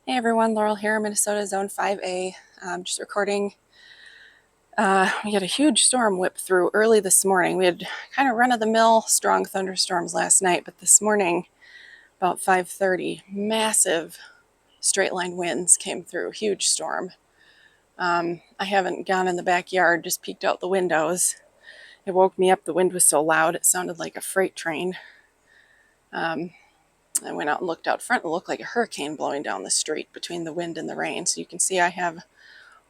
Hey everyone, Laurel here, Minnesota Zone 5A. Just recording. We had a huge storm whip through early this morning. We had kind of run-of-the-mill strong thunderstorms last night, but this morning, about 5:30, massive straight-line winds came through, huge storm. I haven't gone in the backyard, just peeked out the windows. It woke me up. The wind was so loud, it sounded like a freight train. I went out and looked out front. It looked like a hurricane blowing down the street between the wind and the rain. So you can see I have a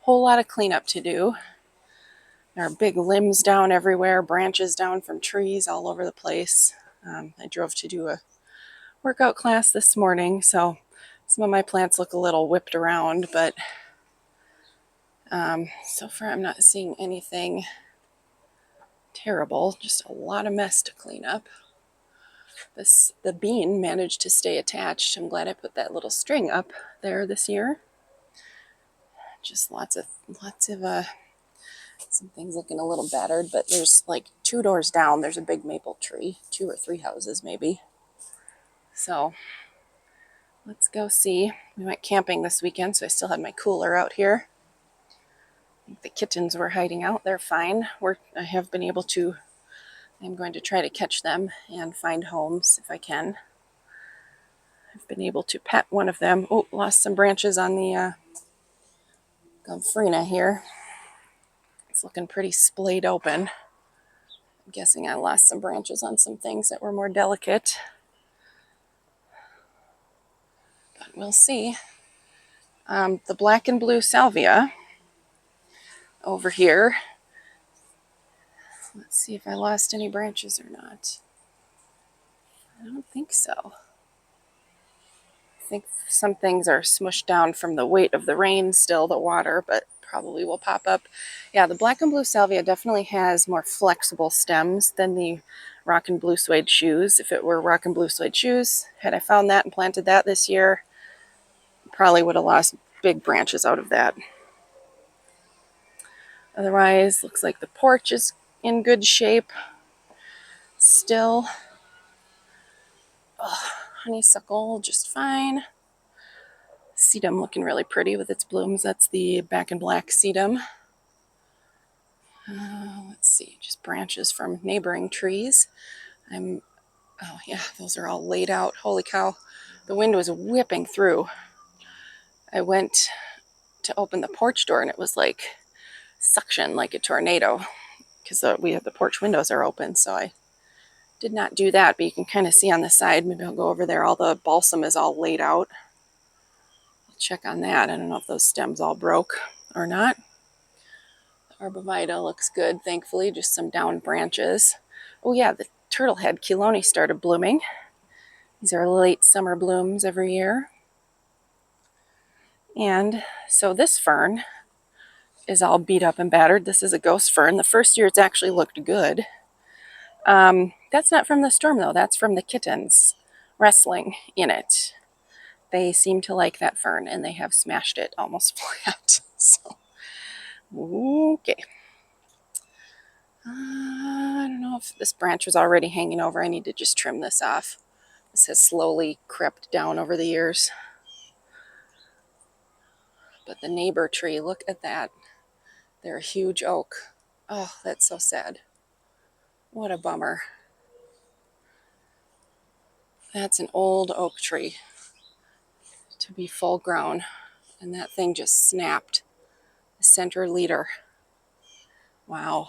whole lot of cleanup to do. There are big limbs down everywhere, branches down from trees all over the place. I drove to do a workout class this morning, so some of my plants look a little whipped around, but so far I'm not seeing anything terrible, just a lot of mess to clean up. The bean managed to stay attached. I'm glad I put that little string up there this year. Just lots of some things looking a little battered, but there's like 2 doors down, there's a big maple tree, 2 or 3 houses maybe. So let's go see. We went camping this weekend, so I still had my cooler out here. I think the kittens were hiding out. They're fine. I'm going to try to catch them and find homes if I can. I've been able to pet one of them. Oh, lost some branches on the gomphrena here. It's looking pretty splayed open. I'm guessing I lost some branches on some things that were more delicate. But we'll see. The black and blue salvia over here. Let's see if I lost any branches or not. I don't think so. I think some things are smushed down from the weight of the rain still, the water, but probably will pop up. Yeah, the black and blue salvia definitely has more flexible stems than the rock and blue suede shoes. If it were rock and blue suede shoes, had I found that and planted that this year, probably would have lost big branches out of that. Otherwise, looks like the porch is in good shape still. Honeysuckle just fine. Sedum looking really pretty with its blooms. That's the back and black sedum. Let's see, just branches from neighboring trees. Oh yeah, those are all laid out. Holy cow, the wind was whipping through. I went to open the porch door and it was like suction, like a tornado, because the porch windows are open, so I did not do that, but you can kind of see on the side. Maybe I'll go over there. All the balsam is all laid out. I'll check on that. I don't know if those stems all broke or not. The arborvitae looks good, thankfully, just some down branches. Oh yeah, the turtlehead chelone started blooming. These are late summer blooms every year. And so this fern is all beat up and battered. This is a ghost fern. The first year it's actually looked good. That's not from the storm though. That's from the kittens wrestling in it. They seem to like that fern and they have smashed it almost flat. So, okay. I don't know if this branch was already hanging over. I need to just trim this off. This has slowly crept down over the years. But the neighbor tree, look at that. They're a huge oak. Oh, that's so sad. What a bummer. That's an old oak tree to be full grown. And that thing just snapped. The center leader. Wow.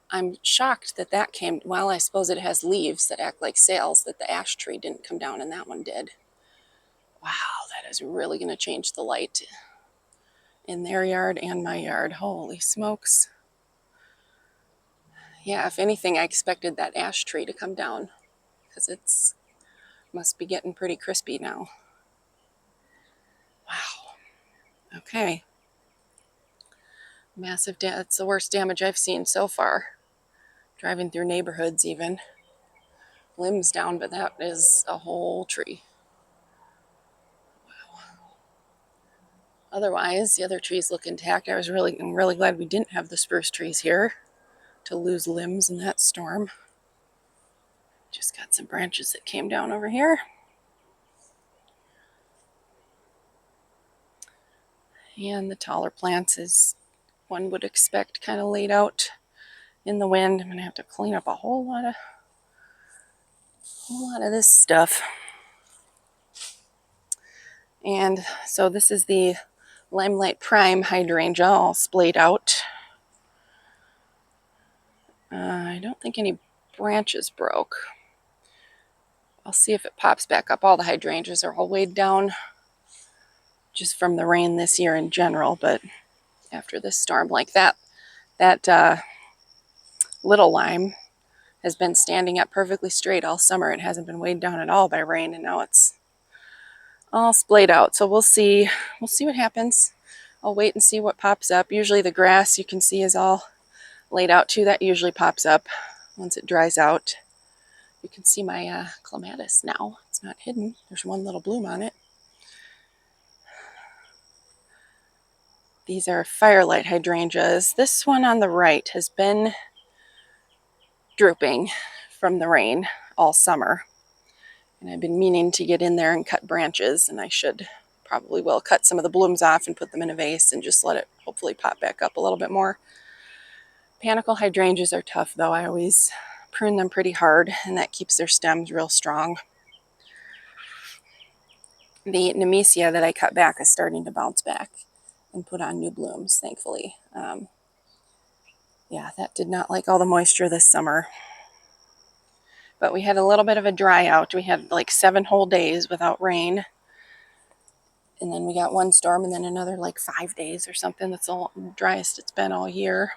I'm shocked that that came, well, I suppose it has leaves that act like sails, that the ash tree didn't come down and that one did. Wow, that is really going to change the light in their yard and my yard. Holy smokes. Yeah, if anything, I expected that ash tree to come down because it's must be getting pretty crispy now. Wow. Okay. Massive that's the worst damage I've seen so far. Driving through neighborhoods even. Limbs down, but that is a whole tree. Wow. Otherwise, the other trees look intact. I'm really glad we didn't have the spruce trees here to lose limbs in that storm. Just got some branches that came down over here. And the taller plants, as one would expect, kind of laid out in the wind. I'm going to have to clean up a whole lot of this stuff. And so this is the Limelight Prime hydrangea all splayed out. I don't think any branches broke. I'll see if it pops back up. All the hydrangeas are all weighed down just from the rain this year in general, but after this storm, like that little lime has been standing up perfectly straight all summer. It hasn't been weighed down at all by rain, and now it's all splayed out. So we'll see what happens. I'll wait and see what pops up. Usually the grass, you can see, is all laid out too. That usually pops up once it dries out. You can see my clematis now. It's not hidden. There's one little bloom on it. These are firelight hydrangeas. This one on the right has been drooping from the rain all summer. And I've been meaning to get in there and cut branches, and I probably will cut some of the blooms off and put them in a vase and just let it hopefully pop back up a little bit more. Panicle hydrangeas are tough though. I always prune them pretty hard, and that keeps their stems real strong. The nemesia that I cut back is starting to bounce back and put on new blooms, thankfully. Yeah, that did not like all the moisture this summer. But we had a little bit of a dry out. We had like 7 whole days without rain. And then we got one storm and then another like 5 days or something. That's the driest it's been all year.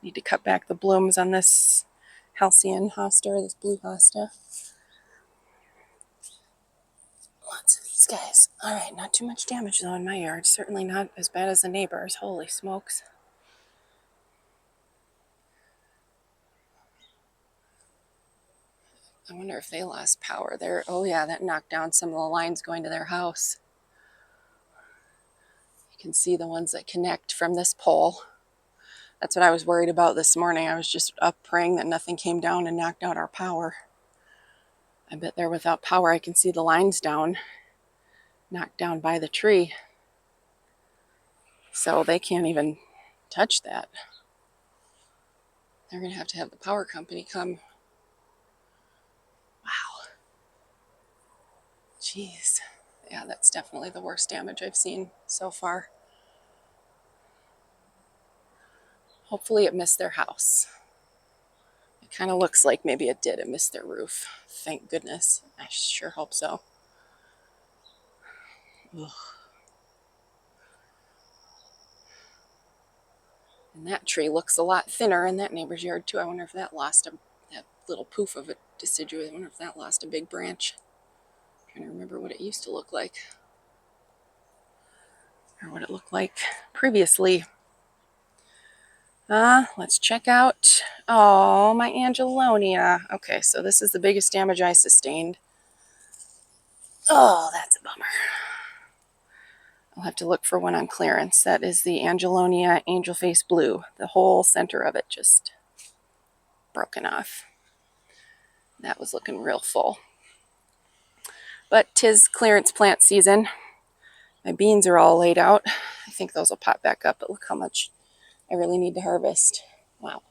Need to cut back the blooms on this halcyon hosta, this blue hosta. Lots of these guys. All right, not too much damage though in my yard. Certainly not as bad as the neighbors. Holy smokes. I wonder if they lost power there. Oh yeah, that knocked down some of the lines going to their house. You can see the ones that connect from this pole. That's what I was worried about this morning. I was just up praying that nothing came down and knocked out our power. I bet they're without power. I can see the lines down, knocked down by the tree. So they can't even touch that. They're going to have the power company come. Wow. Jeez. Yeah, that's definitely the worst damage I've seen so far. Hopefully it missed their house. It kind of looks like maybe it did. It missed their roof. Thank goodness. I sure hope so. Ugh. And that tree looks a lot thinner in that neighbor's yard too. I wonder if that lost that little poof of a deciduous. I wonder if that lost a big branch. I'm trying to remember what it used to look like. Or what it looked like previously. Let's check out, oh, my Angelonia. Okay, so this is the biggest damage I sustained. Oh, that's a bummer. I'll have to look for one on clearance. That is the Angelonia Angel Face Blue. The whole center of it just broken off. That was looking real full. But 'tis clearance plant season. My beans are all laid out. I think those will pop back up, but look how much I really need to harvest. Wow.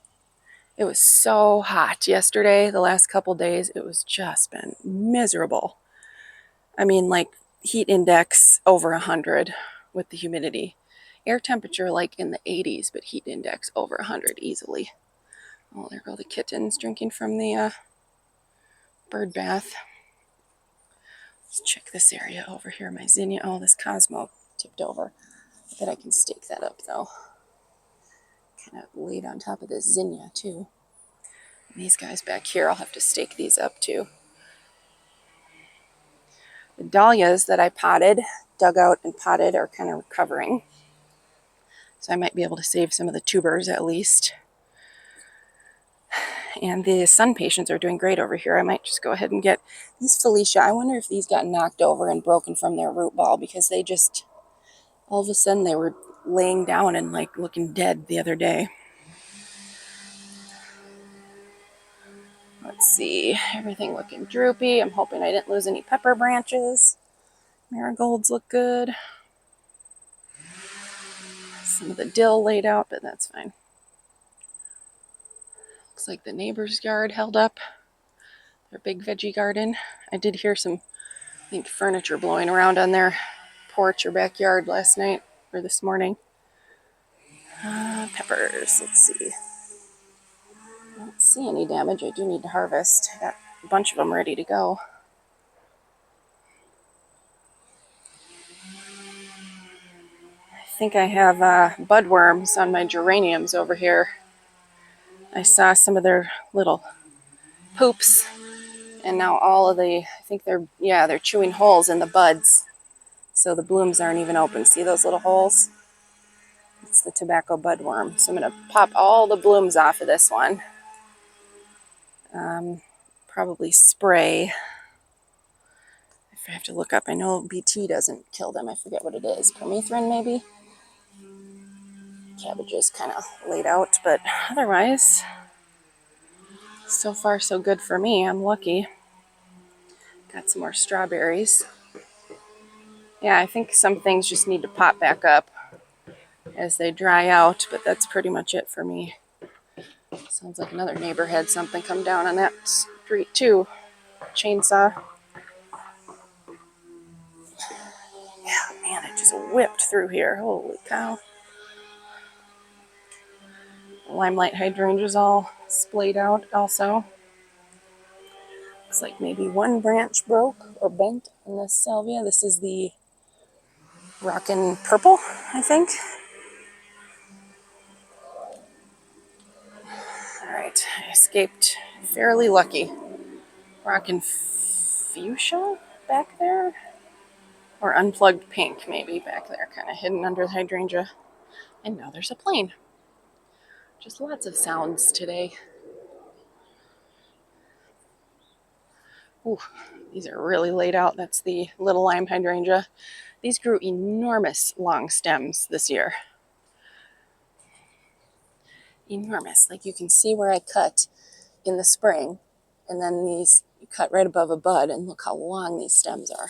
It was so hot yesterday, the last couple days. It was just been miserable. I mean, like heat index over 100 with the humidity. Air temperature like in the 80s, but heat index over 100 easily. Oh, there go the kittens drinking from the bird bath. Let's check this area over here. My zinnia. Oh, this Cosmo tipped over. I bet I can stake that up though. Kind of laid on top of this zinnia too. And these guys back here, I'll have to stake these up too. The dahlias that I dug out and potted, are kind of recovering. So I might be able to save some of the tubers at least. And the sun patients are doing great over here. I might just go ahead and get these Felicia. I wonder if these got knocked over and broken from their root ball, because they just, all of a sudden they were laying down and like looking dead the other day. Let's see, everything looking droopy. I'm hoping I didn't lose any pepper branches. Marigolds look good. Some of the dill laid out, but that's fine. Looks like the neighbor's yard held up. Their big veggie garden. I did hear some, I think, furniture blowing around on their porch or backyard last night or this morning. Peppers, let's see. I don't see any damage. I do need to harvest. I got a bunch of them ready to go. I think I have budworms on my geraniums over here. I saw some of their little poops, and now all of the, I think they're chewing holes in the buds, so the blooms aren't even open. See those little holes? It's the tobacco budworm. So I'm going to pop all the blooms off of this one. Probably spray. If I have to look up, I know BT doesn't kill them. I forget what it is. Permethrin, maybe? Cabbage is kind of laid out, but otherwise, so far so good for me. I'm lucky. Got some more strawberries. Yeah, I think some things just need to pop back up as they dry out, but that's pretty much it for me. Sounds like another neighbor had something come down on that street too. Chainsaw. Yeah, man, it just whipped through here. Holy cow. Limelight hydrangeas all splayed out also. Looks like maybe one branch broke or bent in this salvia. This is the Rockin' Purple, I think. All right, I escaped fairly lucky. Rockin' Fuchsia back there? Or Unplugged Pink maybe back there, kind of hidden under the hydrangea. And now there's a plane. Just lots of sounds today. Ooh, these are really laid out. That's the little lime hydrangea. These grew enormous long stems this year. Enormous. Like you can see where I cut in the spring, and then these you cut right above a bud, and look how long these stems are.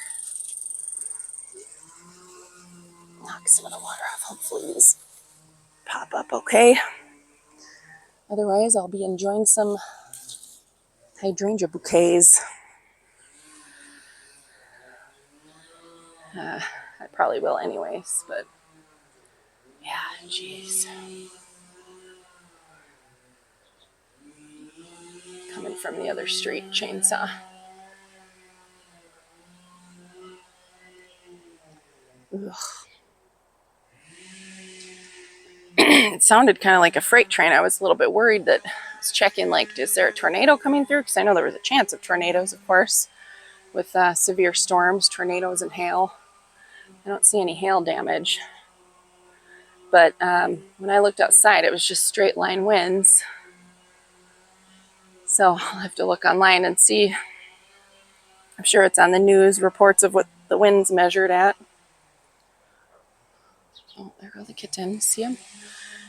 Knock some of the water off. Hopefully these pop up okay. Otherwise, I'll be enjoying some hydrangea bouquets. I probably will anyways, but yeah, jeez. Coming from the other street, chainsaw. Ugh. It sounded kind of like a freight train. I was a little bit worried that I was checking, like, is there a tornado coming through? Because I know there was a chance of tornadoes, of course, with severe storms, tornadoes, and hail. I don't see any hail damage. But when I looked outside, it was just straight line winds. So I'll have to look online and see. I'm sure it's on the news, reports of what the winds measured at. Oh, there go the kittens. See them?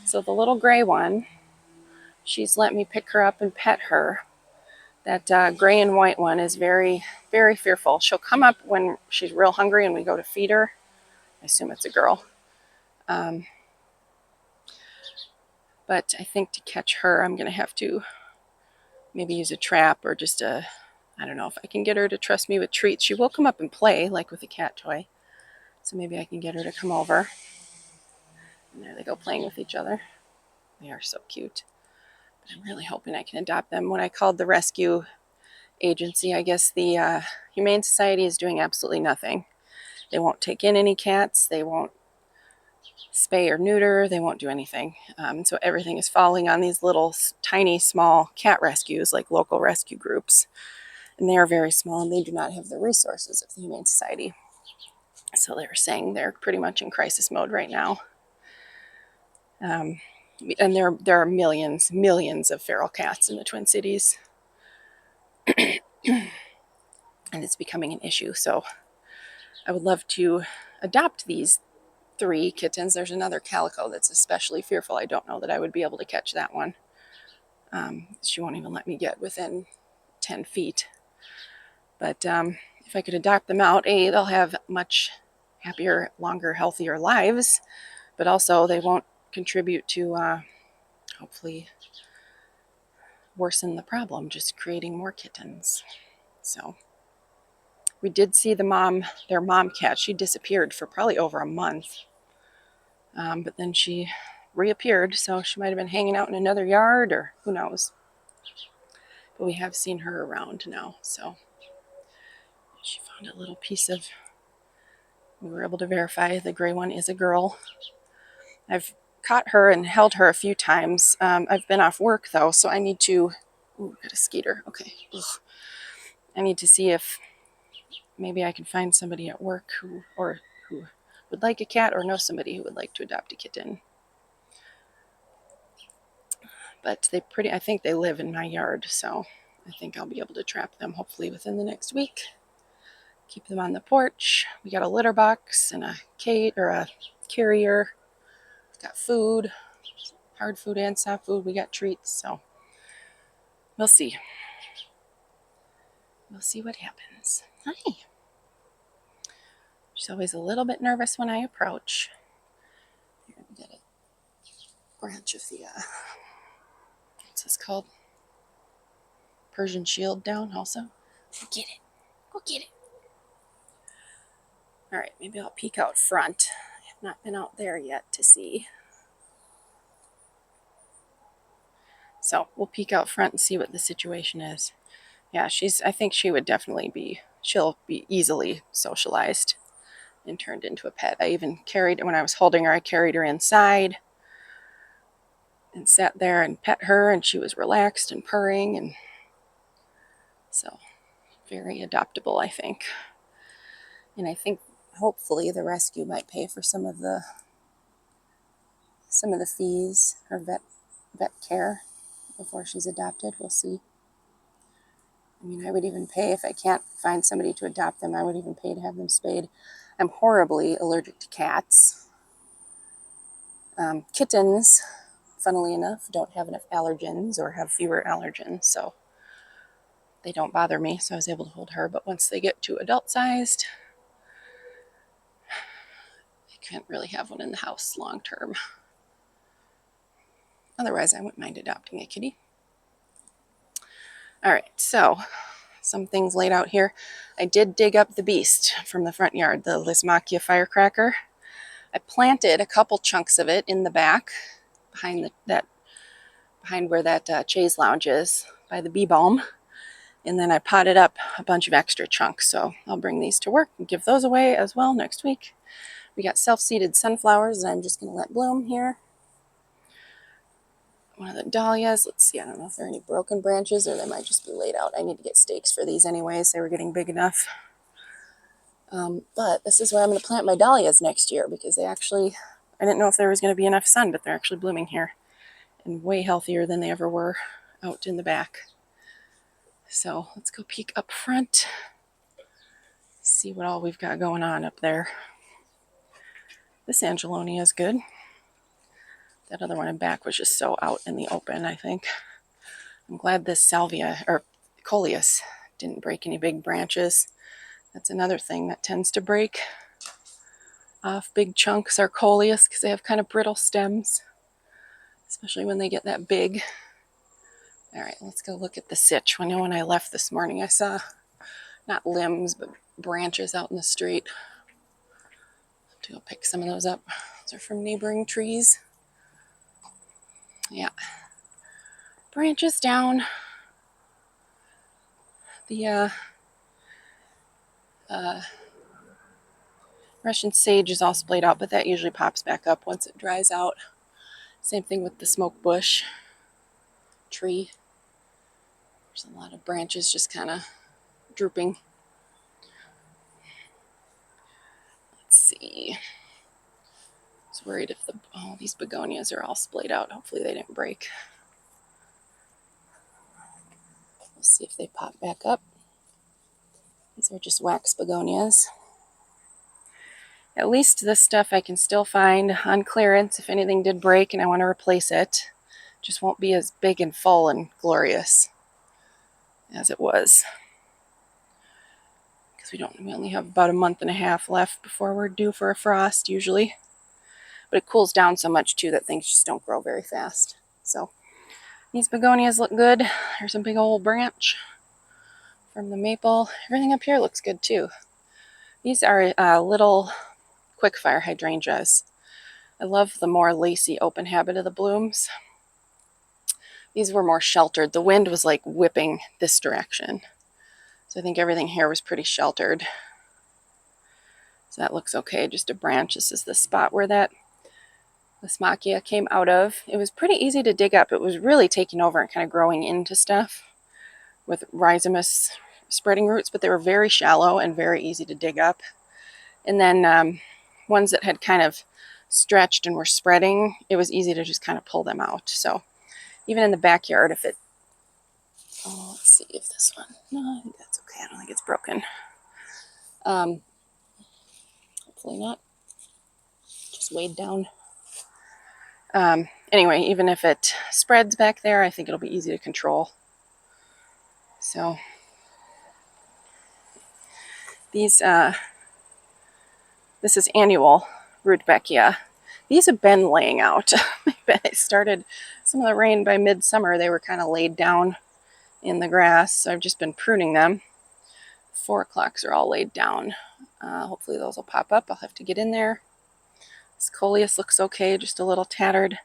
So the little gray one, she's let me pick her up and pet her. That gray and white one is very, very fearful. She'll come up when she's real hungry and we go to feed her. I assume it's a girl. But I think to catch her, I'm going to have to maybe use a trap or just I don't know if I can get her to trust me with treats. She will come up and play, like with a cat toy. So maybe I can get her to come over. And there they go, playing with each other. They are so cute. But I'm really hoping I can adopt them. When I called the rescue agency, I guess the Humane Society is doing absolutely nothing. They won't take in any cats. They won't spay or neuter. They won't do anything. So everything is falling on these little tiny small cat rescues, like local rescue groups. And they are very small and they do not have the resources of the Humane Society. So they were saying they're pretty much in crisis mode right now. And there are millions of feral cats in the Twin Cities. And it's becoming an issue. So I would love to adopt these 3 kittens. There's another calico that's especially fearful. I don't know that I would be able to catch that one. She won't even let me get within 10 feet. But if I could adopt them out, they'll have much happier, longer, healthier lives. but also they won't contribute to hopefully worsen the problem, just creating more kittens. So we did see their mom cat. She disappeared for probably over a month, but then she reappeared, so she might have been hanging out in another yard, or who knows. But we have seen her around now, so she found a little piece of, we were able to verify the gray one is a girl. I've caught her and held her a few times. I've been off work though, so I need to, ooh, got a skeeter, okay. Ugh. I need to see if maybe I can find somebody at work who would like a cat, or know somebody who would like to adopt a kitten. But I think they live in my yard, so I think I'll be able to trap them hopefully within the next week. Keep them on the porch. We got a litter box and a cage or a carrier. We've got food, hard food and soft food. We got treats, so we'll see. We'll see what happens. Hi. She's always a little bit nervous when I approach. Here, we got a branch of the, what's this called? Persian shield down also. Go get it. Go get it. All right, maybe I'll peek out front. I have not been out there yet to see. So we'll peek out front and see what the situation is. Yeah, I think she'll be easily socialized and turned into a pet. I even when I was holding her, I carried her inside and sat there and pet her, and she was relaxed and purring, and so very adoptable, I think. And I think hopefully the rescue might pay for some of the fees or vet care before she's adopted. We'll see. I mean, I would even pay, if I can't find somebody to adopt them, I would even pay to have them spayed. I'm horribly allergic to cats. Kittens, funnily enough, don't have enough allergens or have fewer allergens, so they don't bother me, so I was able to hold her. But once they get to adult-sized, I can't really have one in the house long-term. Otherwise, I wouldn't mind adopting a kitty. All right, so some things laid out here. I did dig up the beast from the front yard, the Lismachia firecracker. I planted a couple chunks of it in the back, behind where that chaise lounge is, by the bee balm. And then I potted up a bunch of extra chunks, so I'll bring these to work and give those away as well next week. We got self-seeded sunflowers that I'm just going to let bloom here. One of the dahlias, let's see, I don't know if there are any broken branches or they might just be laid out. I need to get stakes for these anyways, they were getting big enough. But this is where I'm going to plant my dahlias next year, because I didn't know if there was going to be enough sun, but they're actually blooming here and way healthier than they ever were out in the back. So let's go peek up front, see what all we've got going on up there. This Angelonia is good. That other one in back was just so out in the open, I think. I'm glad this salvia, or coleus, didn't break any big branches. That's another thing that tends to break off big chunks are coleus, because they have kind of brittle stems, especially when they get that big. All right, let's go look at the sitch. I know when I left this morning, I saw not limbs, but branches out in the street. I'll have to go pick some of those up. Those are from neighboring trees. Yeah. Branches down. The Russian sage is all splayed out, but that usually pops back up once it dries out. Same thing with the smoke bush tree. There's a lot of branches just kind of drooping. Let's see. I was worried if these begonias are all splayed out. Hopefully they didn't break. We'll see if they pop back up. These are just wax begonias. At least this stuff I can still find on clearance if anything did break and I want to replace it. Just won't be as big and full and glorious as it was. Because we only have about a month and a half left before we're due for a frost usually. but it cools down so much too that things just don't grow very fast. So these begonias look good. There's a big old branch from the maple. Everything up here looks good too. These are little quickfire hydrangeas. I love the more lacy open habit of the blooms. These were more sheltered. The wind was like whipping this direction. So I think everything here was pretty sheltered. So that looks okay, just a branch. This is the spot where that Lismachia came out of. It was pretty easy to dig up. It was really taking over and kind of growing into stuff with rhizomus spreading roots, but they were very shallow and very easy to dig up. And then ones that had kind of stretched and were spreading, it was easy to just kind of pull them out. So even in the backyard, if it, oh, let's see if this one, no, I think that's okay. I don't think it's broken. Hopefully not. Just weighed down. Anyway, even if it spreads back there, I think it'll be easy to control. So these, this is annual Rudbeckia. These have been laying out. I started some of the rain by midsummer. They were kind of laid down in the grass, so I've just been pruning them. 4 o'clocks are all laid down. Hopefully those will pop up. I'll have to get in there. This coleus looks okay, just a little tattered.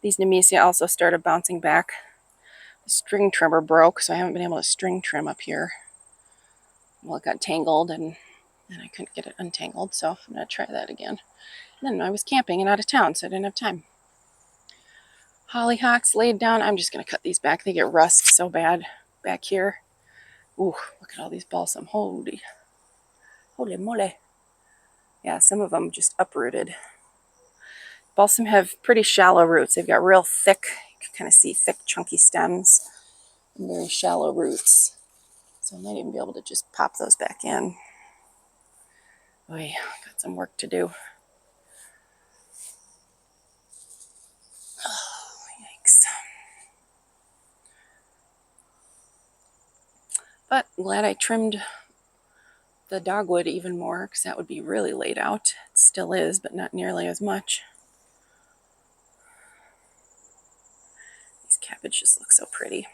These nemesia also started bouncing back. The string trimmer broke, so I haven't been able to string trim up here. Well, it got tangled and I couldn't get it untangled, so I'm going to try that again. And then I was camping and out of town, so I didn't have time. Hollyhocks laid down. I'm just going to cut these back. They get rust so bad back here. Ooh, look at all these balsam. Holy moly. Yeah, some of them just uprooted. Balsam have pretty shallow roots. They've got real thick, you can kind of see thick, chunky stems and very shallow roots. So I might even be able to just pop those back in. Boy, got some work to do. Oh, yikes. But I'm glad I trimmed the dogwood even more, because that would be really laid out. It still is, but not nearly as much. These cabbages look so pretty.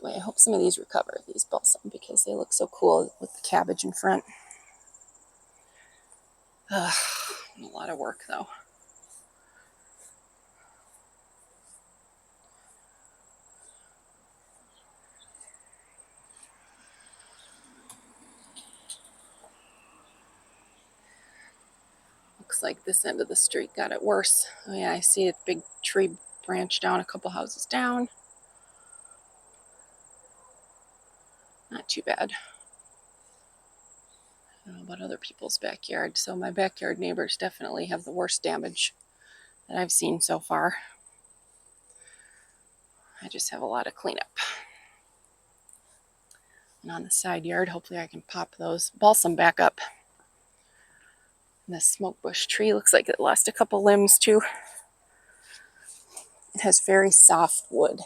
Boy, I hope some of these recover, these balsam, because they look so cool with the cabbage in front. Ugh, a lot of work though. Looks like this end of the street got it worse. Oh yeah, I see a big tree branch down a couple houses down. Not too bad. I don't know about other people's backyard. So my backyard neighbors definitely have the worst damage that I've seen so far. I just have a lot of cleanup. And on the side yard, hopefully I can pop those balsam back up. And this smoke bush tree looks like it lost a couple limbs too. It has very soft wood.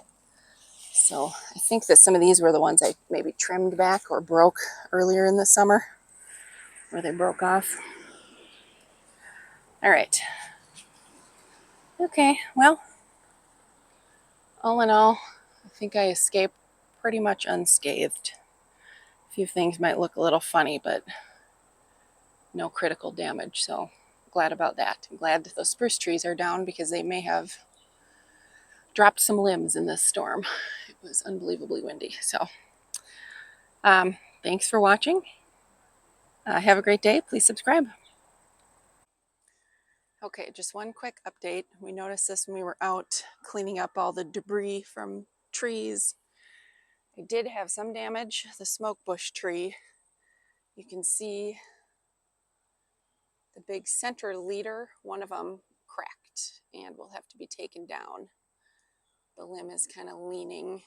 So I think that some of these were the ones I maybe trimmed back or broke earlier in the summer, where they broke off. All right. Okay, well, all in all, I think I escaped pretty much unscathed. A few things might look a little funny, but no critical damage, so glad about that. I'm glad that those spruce trees are down, because they may have dropped some limbs in this storm. It was unbelievably windy. So thanks for watching. Have a great day. Please subscribe. Okay, just one quick update. We noticed this when we were out cleaning up all the debris from trees. I did have some damage. The smoke bush tree, you can see the big center leader, one of them cracked and will have to be taken down. The limb is kind of leaning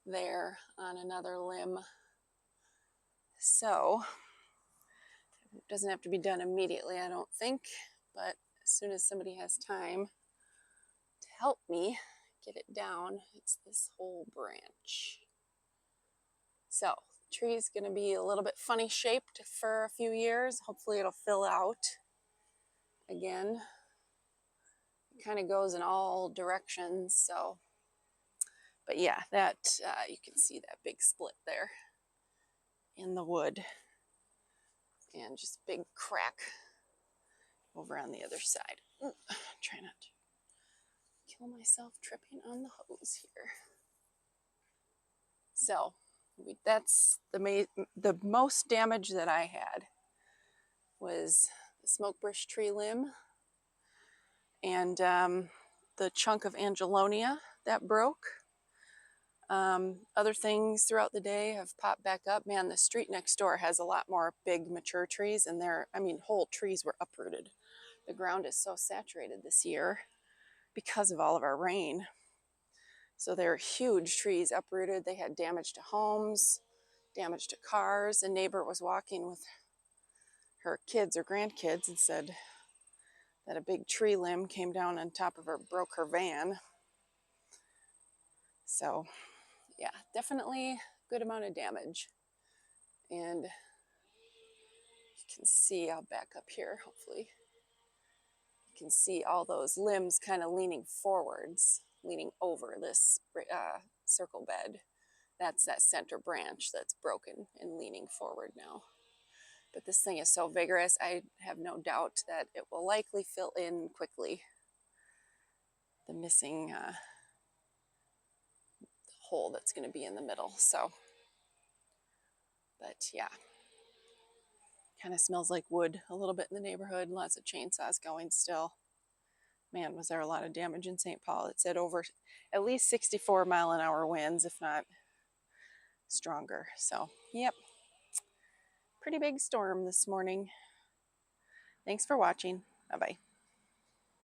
there on another limb. So it doesn't have to be done immediately, I don't think, but as soon as somebody has time to help me get it down, it's this whole branch. So the tree is going to be a little bit funny shaped for a few years. Hopefully it'll fill out. again. It kind of goes in all directions, so. But yeah, that you can see that big split there in the wood, and just big crack over on the other side. Ooh, try not to kill myself tripping on the hose here. So that's the most damage that I had was the smokebush tree limb and the chunk of angelonia that broke. Other things throughout the day have popped back up. Man, the street next door has a lot more big mature trees, and whole trees were uprooted. The ground is so saturated this year because of all of our rain. So they're huge trees uprooted. They had damage to homes, damage to cars. A neighbor was walking with her kids or grandkids and said that a big tree limb came down on top of her, broke her van. So yeah, definitely a good amount of damage. And you can see, I'll back up here, hopefully. You can see all those limbs kind of leaning forwards, leaning over this circle bed. That's that center branch that's broken and leaning forward now. But this thing is so vigorous, I have no doubt that it will likely fill in quickly the missing hole that's going to be in the middle. So, but yeah, kind of smells like wood a little bit in the neighborhood. Lots of chainsaws going still. Man, was there a lot of damage in St. Paul. It said over at least 64-mile-an-hour winds, if not stronger. So, yep, pretty big storm this morning. Thanks for watching. Bye-bye.